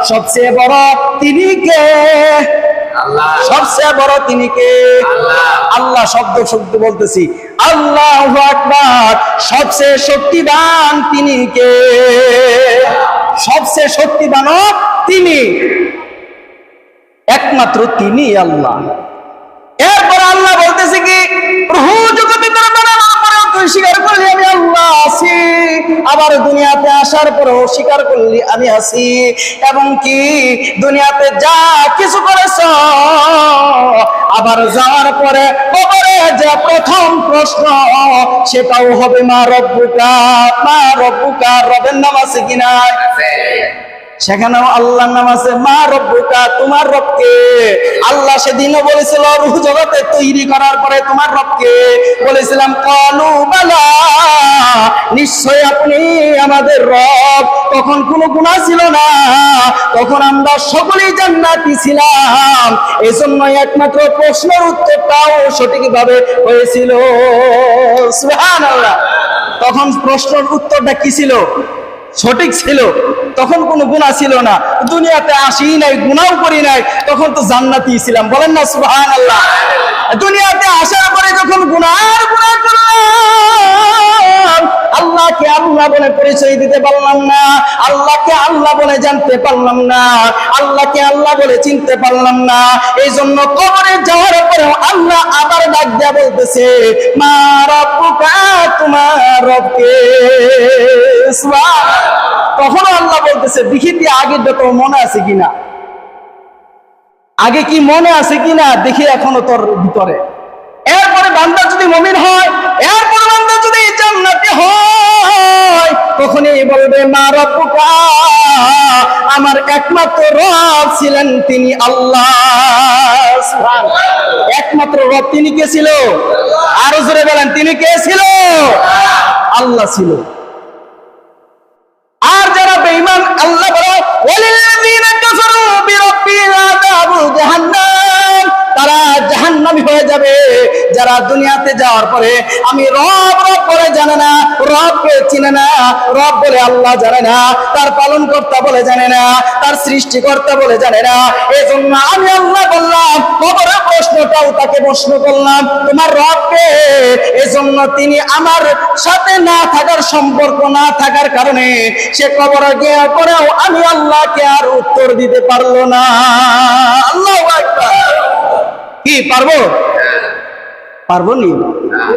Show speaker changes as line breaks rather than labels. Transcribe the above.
সবচেয়ে বড় তিনি কে?
আল্লাহ।
সবচেয়ে বড় তিনি কে?
আল্লাহ।
আল্লাহ শব্দ বলতেছি, আল্লাহু আকবার। সবচেয়ে শক্তিবান তিনি কে? সবচেয়ে শক্তিবান তিনি, একমাত্র তিনি আল্লাহ। এরপর আল্লাহ বলতেছে কি, প্রভু জগতে তোর বানানোর পরেও তুই স্বীকার করলি আমি আল্লাহ আছি, আবার দুনিয়াতে আসার পরেও স্বীকার করলি আমি আছি, এবং কি দুনিয়াতে যা কিছু করেছ আবার যাওয়ার পরে কবরে যে প্রথম প্রশ্ন সেটাও হবে মা রব্বুকা, মা রব্বুকা। রবের নাম আছে কিনা? সেখানেও আল্লাহর নাম আছে, মা রব্বুকা, তোমার রবকে। আল্লাহ সেদিনও বলেছিল রূহ জগতে তৈরি করার পরে তোমার রবকে বলেছিলাম, ক্বালু বালা, নিশ্চয় আপনি আমাদের রব। তখন কোনো গুনাহ ছিল না, তখন আমরা সকলেই জান্নাতি ছিলাম। এজন্য একমাত্র প্রশ্নের উত্তরটাও সঠিকভাবে হয়েছিল। সুবহানাল্লাহ। তখন প্রশ্নের উত্তরটা কি ছিল? সঠিক ছিল। তখন কোনো গুনাহ ছিল না, দুনিয়াতে আসি নাই, গুনাহও করি নাই, তখন তো জান্নাতি ছিলাম। বলেন না সুবহানাল্লাহ। দুনিয়াতে আসার পরে যখন গুনাহ করলাম, আল্লাহকে আল্লাহ বলে পরিচয় দিতে পারলাম না, আল্লাহকে আল্লাহ বলে জানতে পারলাম না, আল্লাহকে আল্লাহ বলে চিনতে পারলাম না। এই জন্য কবরে যাওয়ার পরেও আল্লাহ আবার ডাক দেয়া বলতেছে, মা রব্বুকা, তোমার রবকে। তখন আল্লাহ বলতেছে, দেখি তুই আগের যত মনে আছে কিনা, আগে কি মনে আছে কিনা দেখি এখনো তোর ভিতরে। এরপরে বান্দা যদি মুমিন হয়, এরপর বান্দা যদি জান্নাতি হয়, তখনই বলবে মা রব্বুকা, আমার একমাত্র রব ছিলেন তিনি আল্লাহ। সুবহানাল্লাহ। একমাত্র রব তিনি কে ছিল? আরো জোরে বলেন, তিনি কে ছিল? আল্লাহ ছিল। আর যারা বেঈমান, আল্লাহ বলে ওয়ালিল্লাযীনা কাফারু বিরাব্বিহিম আযাবু জাহান্নাম, তারা জাহান্নামী হয়ে যাবে। যারা দুনিয়াতে যাওয়ার পরে আমি রব রব বলে জানে না, রবকে চিনে না, রব বলে আল্লাহ জানে না, তার পালনকর্তা বলে জানে না, তার সৃষ্টিকর্তা বলে জানে না। এজন্য আমি আল্লাহ বললাম, কবরে প্রশ্নটাও তাকে প্রশ্ন করলাম, তোমার রবকে। এজন্য তিনি আমার সাথে না থাকার, সম্পর্ক না থাকার কারণে সে কবরে গিয়ে পরেও আমি আল্লাহকে আর উত্তর দিতে পারলো না। আল্লাহু আকবার। কি পারবো? পারবো নি?